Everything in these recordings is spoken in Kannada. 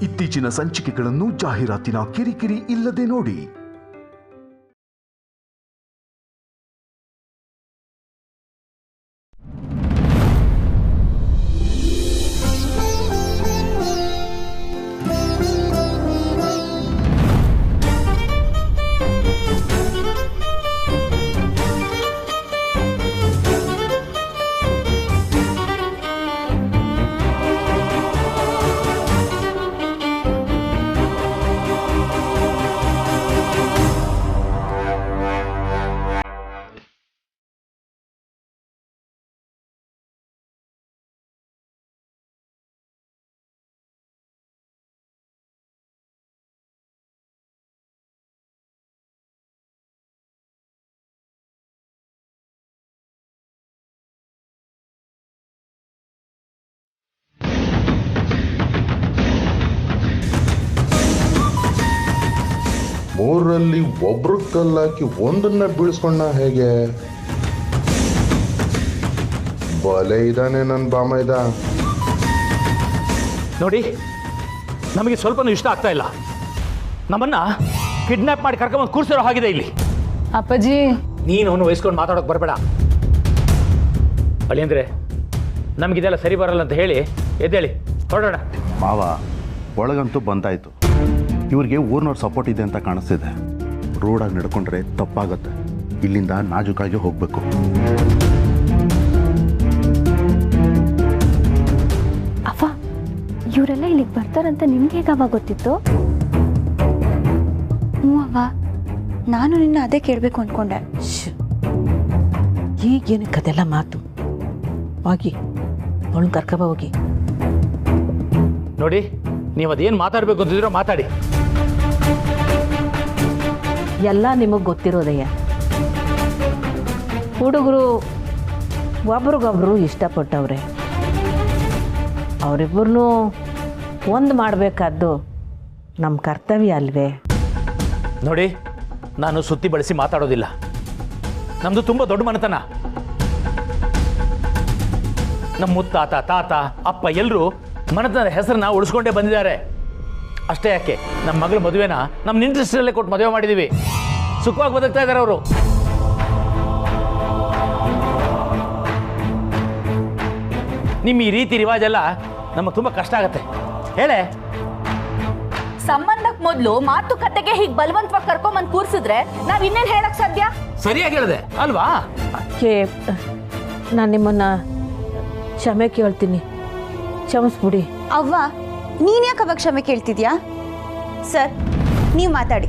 ಇತ್ತೀಚಿನ ಸಂಚಿಕೆಗಳನ್ನು ಜಾಹೀರಾತಿನ ಕಿರಿಕಿರಿ ಇಲ್ಲದೆ ನೋಡಿ. ಮೂರರಲ್ಲಿ ಒಬ್ರು ಕಲ್ಲಾಕಿ ಒಂದನ್ನ ಬೀಳಿಸ್ಕೊಂಡ ಹೇಗೆ? ಬಲೆ ಇದ್ದಾನೆ ನನ್ನ ಬಾಮ ಇದ. ನೋಡಿ, ನಮಗೆ ಸ್ವಲ್ಪನೂ ಇಷ್ಟ ಆಗ್ತಾ ಇಲ್ಲ. ನಮ್ಮನ್ನ ಕಿಡ್ನಾಪ್ ಮಾಡಿ ಕರ್ಕೊಂಬಂದು ಕೂರ್ಸಿರೋ ಹಾಗಿದೆ ಇಲ್ಲಿ. ಅಪ್ಪಾಜಿ, ನೀನು ಅವನು ವಹಿಸ್ಕೊಂಡು ಮಾತಾಡೋಕೆ ಬರಬೇಡ. ಅಳಿ ಅಂದರೆ ನಮಗಿದೆಲ್ಲ ಸರಿ ಬರಲ್ಲ ಅಂತ ಹೇಳಿ ಎದ್ದೇಳಿ ಹೊರಡೋಣ. ಮಾವ, ಒಳಗಂತೂ ಬಂದಾಯಿತು. ಇವ್ರಿಗೆ ಊರಿನವ್ರ ಸಪೋರ್ಟ್ ಇದೆ ಅಂತ ಕಾಣಿಸ್ತಿದೆ. ರೋಡಾಗಿ ನಡ್ಕೊಂಡ್ರೆ ತಪ್ಪಾಗತ್ತೆ. ಇಲ್ಲಿಂದ ನಾಜೂಕಾಗಿ ಹೋಗಬೇಕು. ಅವ್ವ, ಇವರೆಲ್ಲ ಇಲ್ಲಿಗೆ ಬರ್ತಾರಂತ ನಿಮ್ಗೆ ಹೇಗವ ಗೊತ್ತಿತ್ತು? ಹ್ಞೂ ಅವ್ವ, ನಾನು ನಿನ್ನ ಅದೇ ಕೇಳಬೇಕು ಅಂದ್ಕೊಂಡೆ. ಈಗೇನಕ್ಕೆ ಅದೆಲ್ಲ ಮಾತು? ಹೋಗಿ ಅವಳನ್ನ ಕರ್ಕಬ ಹೋಗಿ. ನೋಡಿ, ನೀವು ಅದೇನು ಮಾತಾಡಬೇಕು ಅಂತಿದ್ರೋ ಮಾತಾಡಿ. ಎಲ್ಲ ನಿಮಗೆ ಗೊತ್ತಿರೋದಯ್ಯ. ಹುಡುಗರು ಒಬ್ರಿಗೊಬ್ರು ಇಷ್ಟಪಟ್ಟವ್ರೆ. ಅವರಿಬ್ಬರನ್ನೂ ಒಂದು ಮಾಡಬೇಕಾದ್ದು ನಮ್ಮ ಕರ್ತವ್ಯ ಅಲ್ವೇ? ನೋಡಿ, ನಾನು ಸುತ್ತಿ ಬಳಸಿ ಮಾತಾಡೋದಿಲ್ಲ. ನಮ್ಮದು ತುಂಬ ದೊಡ್ಡ ಮನೆತನ. ನಮ್ಮ ಮುತ್ತಾತ, ತಾತ, ಅಪ್ಪ ಎಲ್ಲರೂ ಮನೆತನದ ಹೆಸರನ್ನ ಉಳಿಸ್ಕೊಂಡೇ ಬಂದಿದ್ದಾರೆ. ಅಷ್ಟೇ ಯಾಕೆ, ನಮ್ಮ ಮಗಳ ಮದುವೆನ ನಮ್ಮ ಇಂಟ್ರೆಸ್ಟಲ್ಲೇ ಕೊಟ್ಟು ಮದುವೆ ಮಾಡಿದ್ದೀವಿ. ಸುಖವಾಗಿ ಬದುಕ್ತಾ ಇದ್ದಾರೆ ಅವರು. ನಿಮ್ಮ ಈ ರೀತಿ ರಿವಾಜೆಲ್ಲ ನಮಗೆ ತುಂಬ ಕಷ್ಟ ಆಗತ್ತೆ. ಹೇಳೆ, ಸಂಬಂಧಕ್ಕೆ ಮೊದಲು ಮಾತುಕತೆಗೆ ಹೀಗೆ ಬಲವಂತವಾಗಿ ಕರ್ಕೊಂಬಂದು ಕೂರ್ಸಿದ್ರೆ ನಾವ್ ಇನ್ನೇನು ಹೇಳಕ್ ಸಾಧ್ಯ? ಸರಿಯಾಗಿ ಹೇಳಿದೆ ಅಲ್ವಾ? ಅದಕ್ಕೆ ನಾನು ನಿಮ್ಮನ್ನು ಕ್ಷಮೆ ಕೇಳ್ತೀನಿ. ಕ್ಷಮಿಸ್ಬಿಡಿ. ಅವ್ವ, ನೀನ್ ಯಾಕೆ ಅವಾಗ ಕ್ಷಮೆ ಕೇಳ್ತಿದ್ಯಾ? ಸರ್, ನೀವು ಮಾತಾಡಿ.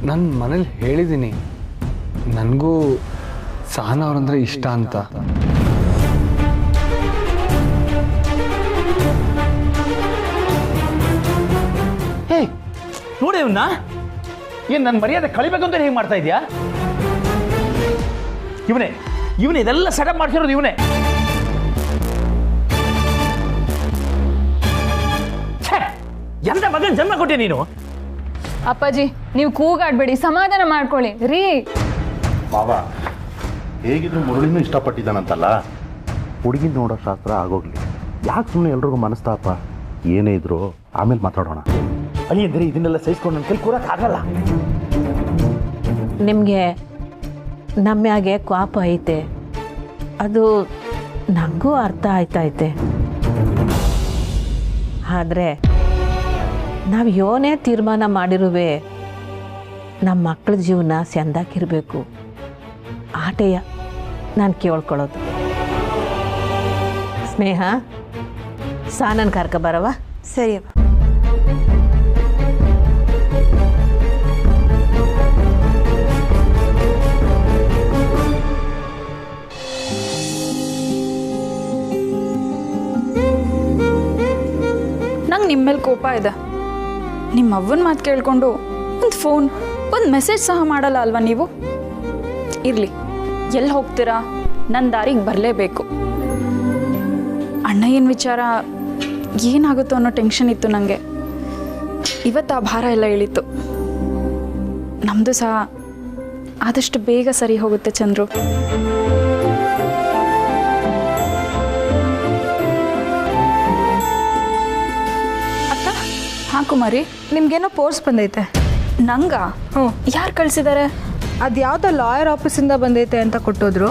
ನನ್ನ ಮನೇಲಿ ಹೇಳಿದ್ದೀನಿ, ನನಗೂ ಸಹನ ಅವ್ರಂದ್ರೆ ಇಷ್ಟ ಅಂತ. ಹೇ, ನೋಡಿ ಇವನ್ನ. ಏನು ನನ್ನ ಮರ್ಯಾದೆ ಕಳಿಬೇಕು ಅಂತ ಹೇಗೆ ಮಾಡ್ತಾ ಇದೆಯಾ? ಇವನೇ ಇದೆಲ್ಲ ಸೆಟಪ್ ಮಾಡ್ತಿರೋದು ಇವನೇ. ಎಂತ ಮಗನ ಜನ್ಮ ಕೊಟ್ಟೆ ನೀನು? ಅಪ್ಪಾಜಿ, ನೀವು ಕೂಗಾಡ್ಬೇಡಿ, ಸಮಾಧಾನ ಮಾಡ್ಕೊಳ್ಳಿ ರೀ. ಮಾವ, ಹೇಗಿದ್ರು ಮುರಳಿನೂ ಇಷ್ಟಪಟ್ಟಿದ್ದಾನಂತಲ್ಲ. ಹುಡುಗಿನ ನೋಡೋ ಶಾಸ್ತ್ರ ಆಗೋಗ್ಲಿ. ಯಾಕೆ ಸುಮ್ಮನೆ ಎಲ್ರಿಗೂ ಮನಸ್ತಾಪ? ಏನೇ ಇದ್ರು ಆಮೇಲೆ ಮಾತಾಡೋಣ. ಅಲ್ಲಿ ಅಂದರೆ ಇದನ್ನೆಲ್ಲ ಸಹಿಸ್ಕೊಂಡು ನನ್ನ ಕೈ ಕೂರಕ್ಕಾಗಲ್ಲ. ನಿಮಗೆ ನಮ್ಮ್ಯಾಗೆ ಕೋಪ ಐತೆ, ಅದು ನನಗೂ ಅರ್ಥ ಆಯ್ತೈತೆ. ಆದರೆ ನಾವು ಏನೇ ತೀರ್ಮಾನ ಮಾಡಿರುವೆ, ನಮ್ಮ ಮಕ್ಕಳ ಜೀವನ ಚೆಂದಾಗಿರಬೇಕು. ಆಟೆಯ ನಾನು ಕೇಳ್ಕೊಳ್ಳೋದು. ಸ್ನೇಹ, ಸಾನನ್ ಕರ್ಕ ಬರವ? ಸರಿ ಅವ್ವ. ನಂಗೆ ನಿಮ್ಮ ಮೇಲೆ ಕೋಪ ಇದೆ. ನಿಮ್ಮ ಅವ್ವನ ಮಾತು ಕೇಳಿಕೊಂಡು ಒಂದು ಫೋನ್, ಒಂದು ಮೆಸೇಜ್ ಸಹ ಮಾಡಲ್ಲ ಅಲ್ವಾ ನೀವು? ಇರಲಿ, ಎಲ್ಲಿ ಹೋಗ್ತೀರಾ? ನನ್ನ ದಾರಿಗೆ ಬರಲೇಬೇಕು. ಅಣ್ಣ ಏನು ವಿಚಾರ ಏನಾಗುತ್ತೋ ಅನ್ನೋ ಟೆನ್ಷನ್ ಇತ್ತು ನನಗೆ. ಇವತ್ತು ಆ ಭಾರ ಎಲ್ಲ ಇಳಿತು. ನಮ್ಮದು ಸಹ ಆದಷ್ಟು ಬೇಗ ಸರಿ ಹೋಗುತ್ತೆ ಚಂದ್ರು. ಅಕ್ಕ. ಹಾಂ ಕುಮಾರಿ, ನಿಮ್ಗೇನೋ ಪೋಸ್ಟ್ ಬಂದೈತೆ. ನಂಗ? ಹ್ಞೂ. ಯಾರು ಕಳಿಸಿದ್ದಾರೆ? ಅದು ಯಾವುದೋ ಲಾಯರ್ ಆಫೀಸಿಂದ ಬಂದೈತೆ ಅಂತ ಕೊಟ್ಟೋದ್ರು.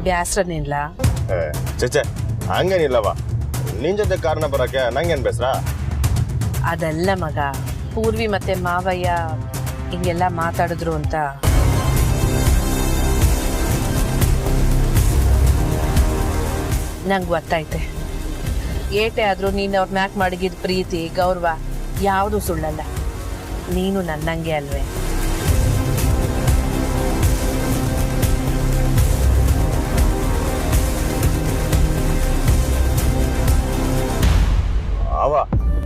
ಬ್ಯಾಸ್ರನಿಲ್ಲ. ಚೇಚೆ ಹಂಗೇನಿಲ್ಲವ, ನಿನ್ ಜೊತೆ ಕಾರಣ ಬರಕ್ಕೆ ನಂಗೇನ್ ಬೇಸ್ರ? ಅದೆಲ್ಲ ಮಗ, ಪೂರ್ವಿ ಮತ್ತೆ ಮಾವಯ್ಯ ಹಿಂಗೆಲ್ಲ ಮಾತಾಡಿದ್ರು ಅಂತ. ನಂಗೆ ಗೊತ್ತೈತೆ. ಏಟೆ ಆದ್ರೂ ನೀನು ಅವ್ರ ಮ್ಯಾಕ್ ಮಡಗಿದ ಪ್ರೀತಿ ಗೌರವ ಯಾವುದು ಸುಳ್ಳಲ್ಲ. ನೀನು ನನ್ನಂಗೆ ಅಲ್ವೇ? ಅವ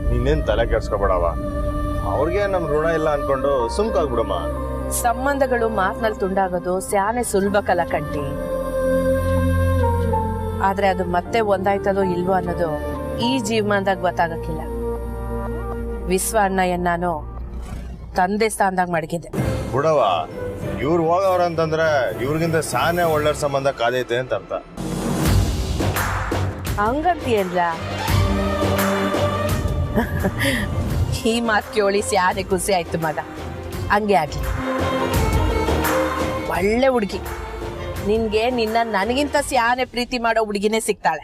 ನೀನೇನ್ ತಲೆ ಕೆಡ್ಸ್ಕೊಬೇಡವ, ಅವ್ರಿಗೆ ನಮ್ ಋಣ ಇಲ್ಲ ಅನ್ಕೊಂಡು ಸುಮ್ಕಾಗ್ಬಿಡಮ್ಮ. ಸಂಬಂಧಗಳು ಮಾತ್ನಲ್ಲಿ ತುಂಡಾಗೋದು ಸ್ಯಾನೆ ಸುಲಭ ಕಲ ಕಂಟಿ. ಆದ್ರೆ ಅದು ಮತ್ತೆ ಒಂದಾಯ್ತದೋ ಇಲ್ವೋ ಅನ್ನೋದು ಈ ಜೀವನದಾಗ ಗೊತ್ತಾಗಕ್ಕಿಲ್ಲ. ವಿಶ್ವ ಅಣ್ಣಯ್ಯನ್ ನಾನು ತಂದೆ ಸ್ಥಾನದಾಗ ಮಡಗಿದ್ದೆ. ಬಿಡವ, ಇವ್ರು ಹೋಗವ್ರಂತಂದ್ರೆ ಇವ್ರಿಗಿಂತ ಸಾನೆ ಒಳ್ಳೆ ಸಂಬಂಧ ಕಾದೈತೆ ಅಂತ ಅರ್ಥ. ಹಂಗಂತೀಯಲ್ಲ? ಈ ಮಾತು ಕೇಳಿ ಸ್ಯಾನೆ ಖುಷಿ ಆಯ್ತು ಮಗ. ಹಂಗೆ ಆಗ್ಲಿ. ಒಳ್ಳೆ ಹುಡುಗಿ. ನಿನ್ಗೆ ನಿನ್ನ ನನಗಿಂತ ಸ್ಯಾನೆ ಪ್ರೀತಿ ಮಾಡೋ ಹುಡುಗಿನೇ ಸಿಗ್ತಾಳೆ.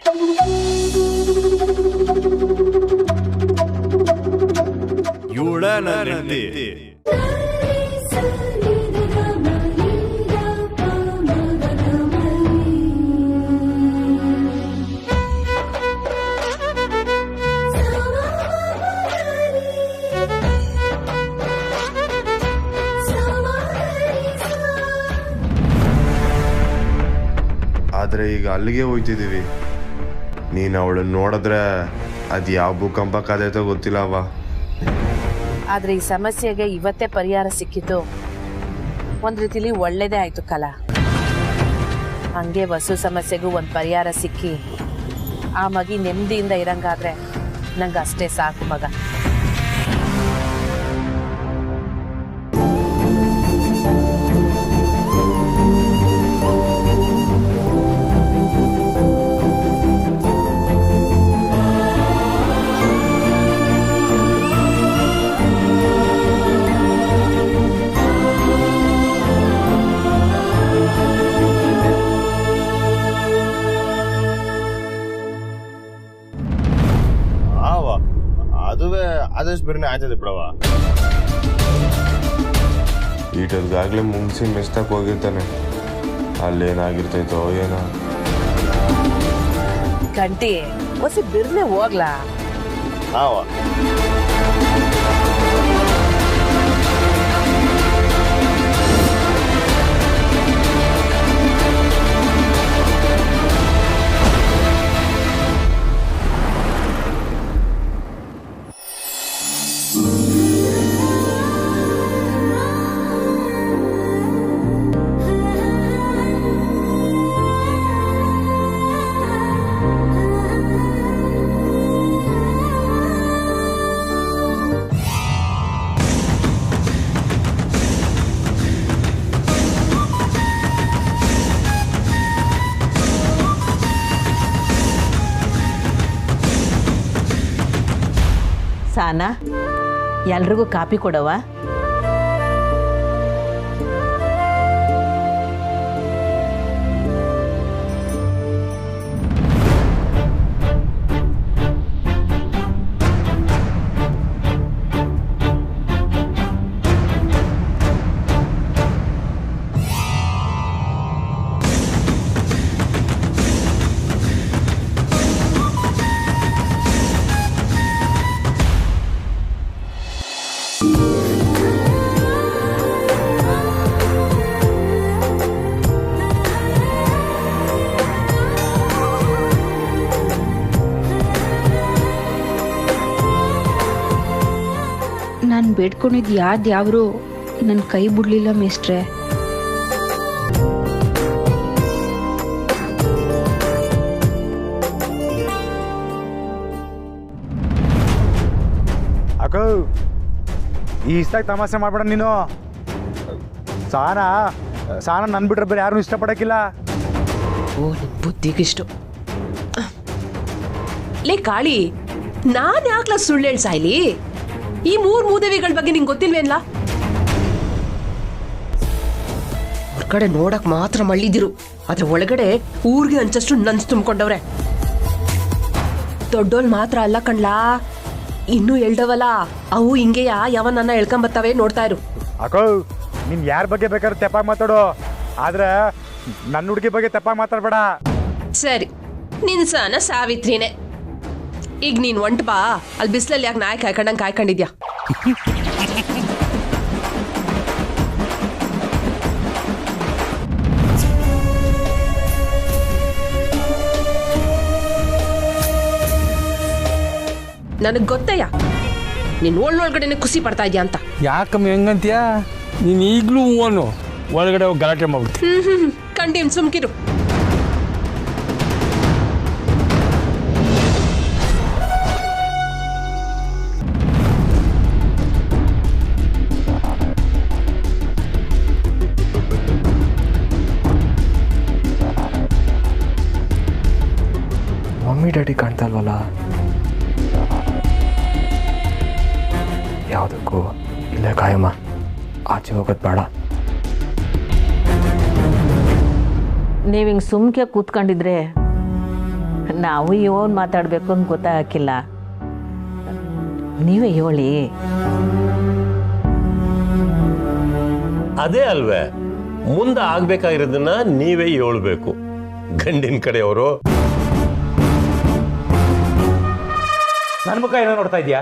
ಆದ್ರೆ ಈಗ ಅಲ್ಲಿಗೆ ಹೋಯ್ತಿದೀವಿ. ನೀನ್ ಅವಳನ್ನ ನೋಡಿದ್ರೆ ಅದ್ ಯಾವ ಭೂಕಂಪ ಕಾದೈತೋ ಗೊತ್ತಿಲ್ಲ ಅವ. ಆದ್ರೆ ಈ ಸಮಸ್ಯೆಗೆ ಇವತ್ತೇ ಪರಿಹಾರ ಸಿಕ್ಕಿದ್ದು ಒಂದ್ ರೀತಿಲಿ ಒಳ್ಳೇದೇ ಆಯ್ತು ಕಲಾ. ಹಂಗೆ ವಸು ಸಮಸ್ಯೆಗೂ ಒಂದ್ ಪರಿಹಾರ ಸಿಕ್ಕಿ ಆ ಮಗಿ ನೆಮ್ಮದಿಯಿಂದ ಇರಂಗಾದ್ರೆ ನಂಗೆ ಅಷ್ಟೇ ಸಾಕು ಮಗ. ಅದುವೇ ಆದಷ್ಟು ಬೇರೆನೆ ಆಯ್ತದೆ ಬಿಡವ. ಈಟದ್ಗಾಗ್ಲೇ ಮುಂಗ್ಸಿ ಮೆಸ್ತಕ್ ಹೋಗಿರ್ತಾನೆ, ಅಲ್ಲೇನಾಗಿರ್ತೈತೋ ಏನೋ. ಗಂಟಿ ಹೊಸ ಬಿರ್ನೆ ಹೋಗ್ಲಾ? ಹಾವ ಸಾನಾ ಎಲ್ರಿಗೂ ಕಾಪಿ ಕೊಡವ. ನಾನು ಬೇಡ್ಕೊಂಡಿದ್ದು ಯಾವ್ರು ನನ್ನ ಕೈ ಬಿಡ್ಲಿಲ್ಲ ಮೇಸ್ಟ್ರೆ. ಅಕ್ಕ ಈ ಇಷ್ಟಾಗ ತಮಾಷೆ ಮಾಡ್ಬೇಡ ನೀನು. ಸಾನ ನನ್ ಬಿಟ್ರೆ ಬೇರೆ ಯಾರು ಇಷ್ಟಪಡಕ್ಕಿಲ್ಲ. ಓ ನಿನ್ ಬುದ್ಧಿಗಿಷ್ಟು. ಲೇ ಕಾಳಿ, ನಾನು ಯಾಕ್ಲ ಸುಳ್ಳು ಹೇಳಿ ಸಾಯ್ಲಿ? ಈ ಮೂದೇವಿಗಳ ಬಗ್ಗೆ ನಿಂಗೆ ಗೊತ್ತಿಲ್ವೇನ್ಲ? ಹೊರಗಡೆ ನೋಡಕ್ ಮಾತ್ರ ಮಳ್ಳಿದಿರು, ಆದ್ರೆ ಒಳಗಡೆ ಊರಿಗೆ ಅಂಚಷ್ಟು ನನ್ಸ್ ತುಂಬಿಕೊಂಡವ್ರೆ. ದೊಡ್ಡೋಲ್ ಮಾತ್ರ ಅಲ್ಲ ಕಣ್ಲಾ, ಇನ್ನೂ ಎಳ್ದವಲ್ಲ ಅವು ಹಿಂಗೆಯ ಯಾವನ್ನ ಎಳ್ಕೊಂಬತ್ತವೆ, ನೋಡ್ತಾ ಇರು. ಅಕ್ಕೋ ನೀನ್ ಯಾರ ಬಗ್ಗೆ ಬೇಕಾದ್ರೆ ತೆಪ್ಪಾಗಿ ಮಾತಾಡು, ಆದ್ರೆ ನನ್ನ ಹುಡುಗಿ ಬಗ್ಗೆ ತೆಪ್ಪಾಗಿ ಮಾತಾಡ್ಬೇಡ. ಸರಿ, ನಿನ್ ಸನ ಸಾವಿತ್ರಿನೇ. ಈಗ ನೀನ್ ಒಂಟ ಬಾ, ಅಲ್ಲಿ ಬಿಸಿಲಲ್ಲಿ ಯಾಕೆ ನಾಯಿ ಕಾಯ್ಕೊಂಡಂಗೆ ಕಾಯ್ಕೊಂಡಿದ್ಯಾ? ನನಗ್ ಗೊತ್ತಯ್ಯ ನೀನ್ ಒಳಗಡೆನೆ ಖುಷಿ ಪಡ್ತಾ ಇದ್ಯಾ ಅಂತ. ಯಾಕಮ್ಮ ಹೆಂಗಂತೀಯ? ನೀನು ಈಗಲೂ ಹೂವನು ಒಳಗಡೆ ಹೋಗಿ ಗಲಾಟೆ ಮಾಡ್ಬಿಡ್ತು. ಕಂಡೀನ್ ಸುಮ್ಕಿರು. ಮಮ್ಮಿ ಡ್ಯಾಡಿ ಕಾಣ್ತಾ ಇಲ್ವಲ್ಲ? ಯಾವುದಕ್ಕೂ ಇಲ್ಲೇ ಕಾಯಮ್ಮ, ಆಚೆ ಹೋಗೋದು ಬೇಡ. ನೀವು ಹಿಂಗೆ ಸುಮ್ಕೆ ಕೂತ್ಕೊಂಡಿದ್ರೆ ನಾವು ಏನು ಮಾತಾಡಬೇಕು ಅಂತ ಗೊತ್ತಾಗಿಲ್ಲ. ನೀವೇ ಹೇಳಿ. ಅದೇ ಅಲ್ವೇ, ಮುಂದೆ ಆಗ್ಬೇಕಾಗಿರೋದನ್ನ ನೀವೇ ಹೇಳ್ಬೇಕು. ಗಂಡಿನ ಕಡೆಯವರು ನನ್ನ ಮುಖ ಏನೋ ನೋಡ್ತಾ ಇದೆಯಾ?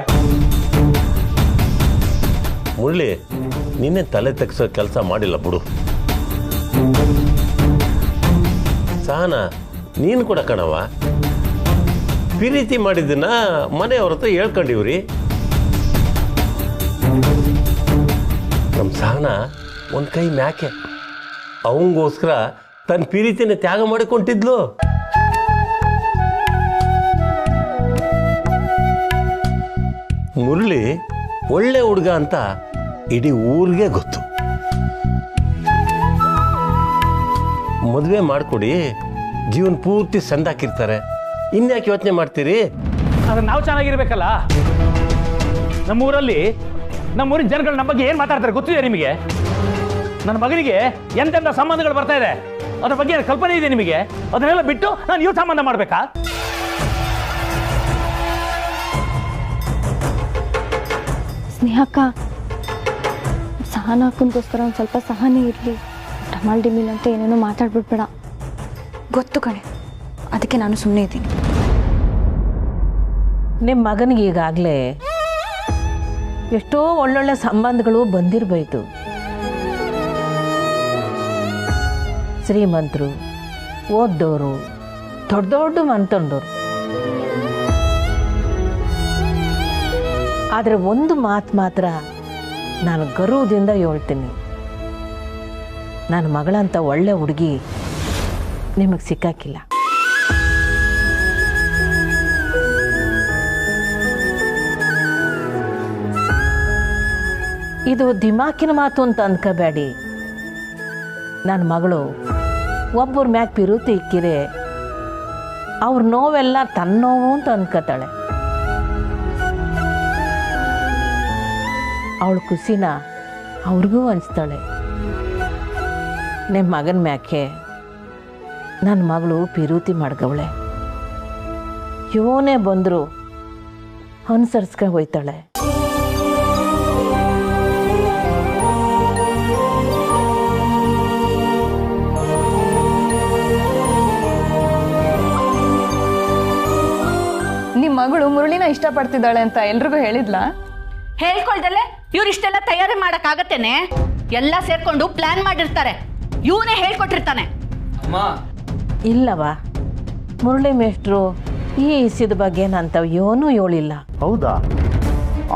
ಮುರಳಿ, ನಿನ್ನೆ ತಲೆ ತೆಗ್ಸೋ ಕೆಲಸ ಮಾಡಿಲ್ಲ ಬಿಡು. ಸಹನ, ನೀನು ಕೂಡ ಕಣವ ಪ್ರೀತಿ ಮಾಡಿದ್ದನ್ನ ಮನೆಯವ್ರ ಹತ್ರ ಹೇಳ್ಕೊಂಡಿವ್ರಿ. ನಮ್ಮ ಸಹನ ಒಂದು ಕೈ ಮ್ಯಾಕೆ ಅವಂಗೋಸ್ಕರ ತನ್ನ ಪ್ರೀತಿನ ತ್ಯಾಗ ಮಾಡಿಕೊಂಡಿದ್ಲು. ಮುರಳಿ ಒಳ್ಳೆ ಹುಡುಗ ಅಂತ ಇಡೀ ಊರಿಗೆ ಗೊತ್ತು. ಮದುವೆ ಮಾಡಿಕೊಡಿ, ಜೀವನ ಪೂರ್ತಿ ಸಂದಾಕಿರ್ತಾರೆ. ಇನ್ಯಾಕೆ ಯೋಚನೆ ಮಾಡ್ತೀರಿ? ಅದನ್ನ ನಾವು ಚೆನ್ನಾಗಿರ್ಬೇಕಲ್ಲ. ನಮ್ಮೂರಲ್ಲಿ ನಮ್ಮೂರಿನ ಜನಗಳು ನಮ್ಮ ಬಗ್ಗೆ ಏನು ಮಾತಾಡ್ತಾರೆ ಗೊತ್ತಿದೆ ನಿಮಗೆ? ನನ್ನ ಮಗನಿಗೆ ಎಂತೆಂಥ ಸಂಬಂಧಗಳು ಬರ್ತಾ ಇದೆ, ಅದ್ರ ಬಗ್ಗೆ ಕಲ್ಪನೆ ಇದೆ ನಿಮಗೆ? ಅದನ್ನೆಲ್ಲ ಬಿಟ್ಟು ನಾನು ಇವ್ರ ಸಂಬಂಧ ಮಾಡಬೇಕಾ? ಸ್ನೇಹಕ್ಕ, ಸಹನ ಅಕ್ಕನಿಗೋಸ್ಕರ ಒಂದು ಸ್ವಲ್ಪ ಸಹನೆ ಇರಲಿ. ಡಮಾಲ್ ಡಿಮಿಲ್ ಅಂತ ಏನೇನೋ ಮಾತಾಡ್ಬಿಡ್ಬೇಡ. ಗೊತ್ತು ಕಣೆ, ಅದಕ್ಕೆ ನಾನು ಸುಮ್ಮನೆ ಇದ್ದೀನಿ. ನಿಮ್ಮ ಮಗನಿಗೆ ಈಗಾಗಲೇ ಎಷ್ಟೋ ಒಳ್ಳೊಳ್ಳೆ ಸಂಬಂಧಗಳು ಬಂದಿರಬೇಕು. ಶ್ರೀಮಂತರು, ಓದ್ದವರು, ದೊಡ್ಡ ದೊಡ್ಡ ಮನ್ತಂಡವರು. ಆದರೆ ಒಂದು ಮಾತು ಮಾತ್ರ ನಾನು ಗರ್ವದಿಂದ ಹೇಳ್ತೀನಿ, ನನ್ನ ಮಗಳಂತ ಒಳ್ಳೆ ಹುಡುಗಿ ನಿಮಗೆ ಸಿಕ್ಕಾಕಿಲ್ಲ. ಇದು ದಿಮಾಕಿನ ಮಾತು ಅಂತ ಅಂದ್ಕೋಬೇಡಿ. ನನ್ನ ಮಗಳು ಒಬ್ಬರ ಮ್ಯಾಗ ಪಿರುತಿ ಇಕ್ಕಿರೆ ಅವ್ರ ನೋವೆಲ್ಲ ತನ್ನ ನೋವು ಅಂತ ಅಂದ್ಕೋತಾಳೆ. ಅವಳ ಖುಷಿನ ಅವ್ರಿಗೂ ಅನಿಸ್ತಾಳೆ. ನಿಮ್ಮ ಮಗನ ಮ್ಯಾಕೆ ನನ್ನ ಮಗಳು ಪಿರೂತಿ ಮಾಡ್ಗವಳೆ. ಯೋನೇ ಬಂದರೂ ಅನುಸರಿಸ್ಕೊಂಡು ಹೋಯ್ತಾಳೆ. ನಿಮ್ಮ ಮಗಳು ಮುರಳಿನ ಇಷ್ಟಪಡ್ತಿದ್ದಾಳೆ ಅಂತ ಎಲ್ರಿಗೂ ಹೇಳಿದ್ಲಾ? ಹೇಳ್ಕೊಳ್ದಲ್ಲೇ ಇವ್ರು ಇಷ್ಟೆಲ್ಲ ತಯಾರಿ ಮಾಡಕ್ಕಾಗತ್ತೇನೆ? ಎಲ್ಲ ಸೇರ್ಕೊಂಡು ಪ್ಲಾನ್ ಮಾಡಿರ್ತಾರೆ. ಇವನೇ ಹೇಳ್ಕೊಟ್ಟಿರ್ತಾನೆ. ಇಲ್ಲವಾ, ಮುರಳಿ ಮೇಷ್ಟ್ರು ಈ ಇಸಿದ ಬಗ್ಗೆ ನಂತವ್ ಏನೂ ಹೇಳಿಲ್ಲ. ಹೌದಾ?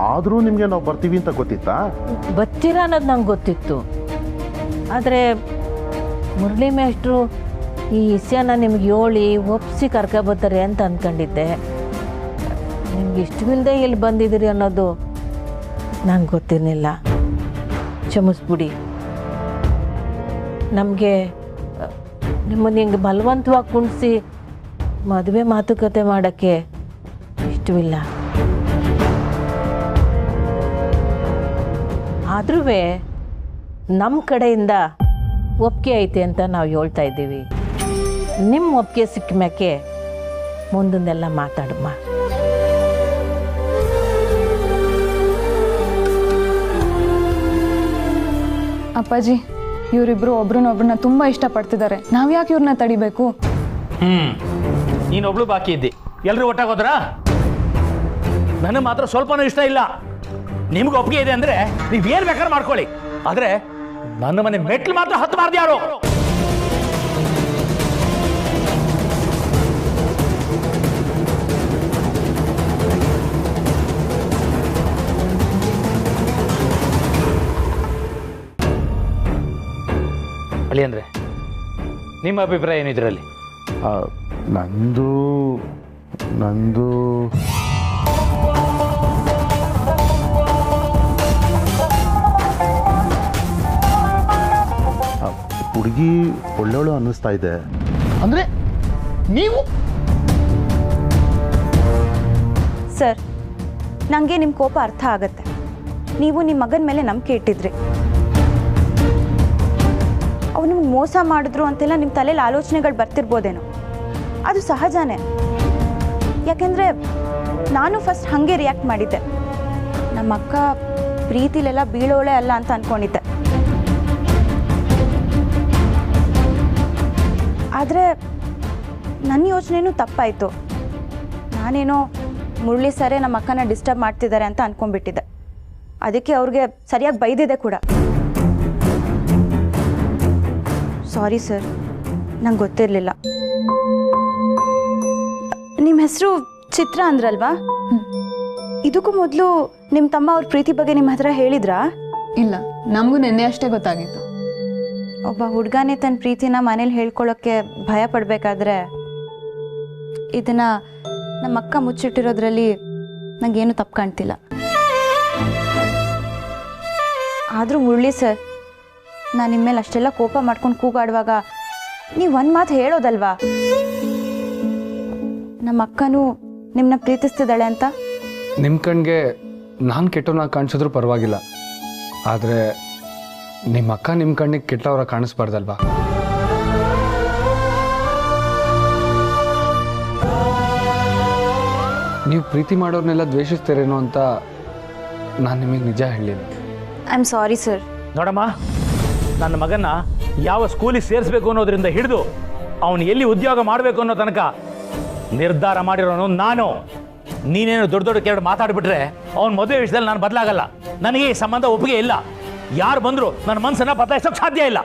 ಆದರೂ ನಿಮಗೆ ನಾವು ಬರ್ತೀವಿ ಅಂತ ಗೊತ್ತಿತ್ತಾ? ಬರ್ತೀರ ಅನ್ನೋದು ನಂಗೆ ಗೊತ್ತಿತ್ತು. ಆದರೆ ಮುರಳಿ ಮೇಷ್ಟ್ರು ಈ ವಿಷಯನ ನಿಮ್ಗೆ ಹೇಳಿ ಒಪ್ಪಿಸಿ ಕರ್ಕೊಬರ್ತಾರೆ ಅಂತ ಅಂದ್ಕೊಂಡಿದ್ದೆ. ನಿಮ್ಗೆ ಇಷ್ಟವಿಲ್ಲದೆ ಇಲ್ಲಿ ಬಂದಿದ್ದೀರಿ ಅನ್ನೋದು ನಂಗೆ ಗೊತ್ತಿರಲಿಲ್ಲ. ಕ್ಷಮಿಸ್ಬಿಡಿ. ನಮಗೆ ನಿಮ್ಮನ್ನು ಹಿಂಗೆ ಬಲವಂತವಾಗಿ ಕುಣಿಸಿ ಮದುವೆ ಮಾತುಕತೆ ಮಾಡೋಕ್ಕೆ ಇಷ್ಟವಿಲ್ಲ. ಆದ್ರೂ ನಮ್ಮ ಕಡೆಯಿಂದ ಒಪ್ಪಿಗೆ ಐತೆ ಅಂತ ನಾವು ಹೇಳ್ತಾ ಇದ್ದೀವಿ. ನಿಮ್ಮ ಒಪ್ಪಿಗೆ ಸಿಕ್ಕ ಮ್ಯಾಕೆ ಮುಂದನ್ನೆಲ್ಲ ಮಾತಾಡಮ್ಮ. ಅಪ್ಪಾಜಿ, ಇವರಿಬ್ರು ಒಬ್ರನ್ನೊಬ್ರನ್ನ ತುಂಬಾ ಇಷ್ಟಪಡ್ತಿದ್ದಾರೆ. ನಾವ್ ಯಾಕೆ ಇವ್ರನ್ನ ತಡಿಬೇಕು? ನೀನೊಬ್ಳು ಬಾಕಿ ಇದ್ದಿ, ಎಲ್ಲರೂ ಒಟ್ಟಾಗೋದ್ರಾ? ನನಗೆ ಮಾತ್ರ ಸ್ವಲ್ಪನೂ ಇಷ್ಟ ಇಲ್ಲ. ನಿಮ್ಗೆ ಒಪ್ಪಿಗೆ ಇದೆ ಅಂದ್ರೆ ನೀವೇನು ಬೇಕಾದ್ರೆ ಮಾಡ್ಕೊಳ್ಳಿ, ಆದ್ರೆ ನನ್ನ ಮನೆ ಮೆಟ್ಲು ಮಾತ್ರ ಹತ್ತಬಾರ್ದು ಯಾರು. ಅಳಿ ಅಂದ್ರೆ ನಿಮ್ಮ ಅಭಿಪ್ರಾಯ ಏನು ಇದರಲ್ಲಿ? ನಂದು ಹುಡುಗಿ ಒಳ್ಳೆವಳು ಅನ್ನಿಸ್ತಾ ಇದೆ. ಅಂದ್ರೆ ನೀವು? ಸರ್, ನನಗೆ ನಿಮ್ಮ ಕೋಪ ಅರ್ಥ ಆಗತ್ತೆ. ನೀವು ನಿಮ್ಮ ಮಗನ ಮೇಲೆ ನಂಬಿಕೆ ಇಟ್ಟಿದ್ರಿ. ಅವ್ನು ನಿಮ್ಗೆ ಮೋಸ ಮಾಡಿದ್ರು ಅಂತೆಲ್ಲ ನಿಮ್ಮ ತಲೆಯಲ್ಲಿ ಆಲೋಚನೆಗಳು ಬರ್ತಿರ್ಬೋದೇನೋ. ಅದು ಸಹಜನೇ. ಯಾಕೆಂದರೆ ನಾನು ಫಸ್ಟ್ ಹಾಗೆ ರಿಯಾಕ್ಟ್ ಮಾಡಿದ್ದೆ. ನಮ್ಮ ಅಕ್ಕ ಪ್ರೀತಿಲೆಲ್ಲ ಬೀಳೋಳೆ ಅಲ್ಲ ಅಂತ ಅಂದ್ಕೊಂಡಿದ್ದೆ. ಆದರೆ ನನ್ನ ಯೋಚನೆಯೂ ತಪ್ಪಾಯಿತು. ನಾನೇನೋ ಮುರಳಿ ಸರೇ ನಮ್ಮ ಅಕ್ಕನ ಡಿಸ್ಟರ್ಬ್ ಮಾಡ್ತಿದ್ದಾರೆ ಅಂತ ಅಂದ್ಕೊಂಡ್ಬಿಟ್ಟಿದ್ದೆ. ಅದಕ್ಕೆ ಅವ್ರಿಗೆ ಸರಿಯಾಗಿ ಬೈದಿದೆ ಕೂಡ. ಸಾರಿ ಸರ್, ನಂಗೆ ಗೊತ್ತಿರಲಿಲ್ಲ. ನಿಮ್ಮ ಹೆಸರು ಚಿತ್ರ ಅಂದ್ರಲ್ವಾ? ಇದಕ್ಕೂ ಮೊದಲು ನಿಮ್ಮ ತಮ್ಮ ಅವ್ರ ಪ್ರೀತಿ ಬಗ್ಗೆ ನಿಮ್ಮ ಹತ್ರ ಹೇಳಿದ್ರಾ? ಇಲ್ಲ, ನಮಗೂ ನಿನ್ನೆ ಅಷ್ಟೇ ಗೊತ್ತಾಗಿತ್ತು. ಒಬ್ಬ ಹುಡುಗನೇ ತನ್ನ ಪ್ರೀತಿನ ಮನೇಲಿ ಹೇಳ್ಕೊಳ್ಳೋಕ್ಕೆ ಭಯ ಪಡಬೇಕಾದ್ರೆ ಇದನ್ನ ನಮ್ಮ ಅಕ್ಕ ಮುಚ್ಚಿಟ್ಟಿರೋದ್ರಲ್ಲಿ ನನಗೇನು ತಪ್ಪು ಕಾಣ್ತಿಲ್ಲ. ಆದರೂ ಮುರಳಿ ಸರ್, ನಾನು ನಿಮ್ಮ ಮೇಲೆ ಅಷ್ಟೆಲ್ಲ ಕೋಪ ಮಾಡ್ಕೊಂಡು ಕೂಗಾಡುವಾಗ ನೀವು ಒಂದು ಮಾತು ಹೇಳೋದಲ್ವಾ, ನಮ್ಮ ಅಕ್ಕನೂ ನಿಮ್ಮನ್ನ ಪ್ರೀತಿಸ್ತಿದ್ದಾಳೆ ಅಂತ? ನಿಮ್ಮ ಕಣ್ಗೆ ನಾನು ಕೆಟ್ಟವನಾಗಿ ಕಾಣಿಸಿದ್ರು ಪರವಾಗಿಲ್ಲ, ಆದರೆ ನಿಮ್ಮ ಅಕ್ಕ ನಿಮ್ಮ ಕಣ್ಣಿಗೆ ಕೆಟ್ಟವರ ಕಾಣಿಸ್ಬಾರ್ದಲ್ವಾ? ನೀವು ಪ್ರೀತಿ ಮಾಡೋರ್ನೆಲ್ಲ ದ್ವೇಷಿಸ್ತೀರೇನೋ ಅಂತ ನಾನು ನಿಮಗೆ ನಿಜ ಹೇಳಿಲ್ಲ. I am sorry sir. ನೋಡಮ್ಮ, ನನ್ನ ಮಗನ ಯಾವ ಸ್ಕೂಲಿಗೆ ಸೇರಿಸ್ಬೇಕು ಅನ್ನೋದ್ರಿಂದ ಹಿಡಿದು ಅವನು ಎಲ್ಲಿ ಉದ್ಯೋಗ ಮಾಡಬೇಕು ಅನ್ನೋ ತನಕ ನಿರ್ಧಾರ ಮಾಡಿರೋನು ನಾನು. ನೀನೇನು ದೊಡ್ಡ ದೊಡ್ಡ ಕೆರಡು ಮಾತಾಡ್ಬಿಟ್ರೆ ಅವನ ಮದುವೆ ವಿಷಯದಲ್ಲಿ ನಾನು ಬದಲಾಗಲ್ಲ. ನನಗೆ ಈ ಸಂಬಂಧ ಒಪ್ಪಿಗೆ ಇಲ್ಲ. ಯಾರು ಬಂದರೂ ನನ್ನ ಮನಸ್ಸನ್ನು ಬದಲಾಯಿಸೋಕೆ ಸಾಧ್ಯ ಇಲ್ಲ.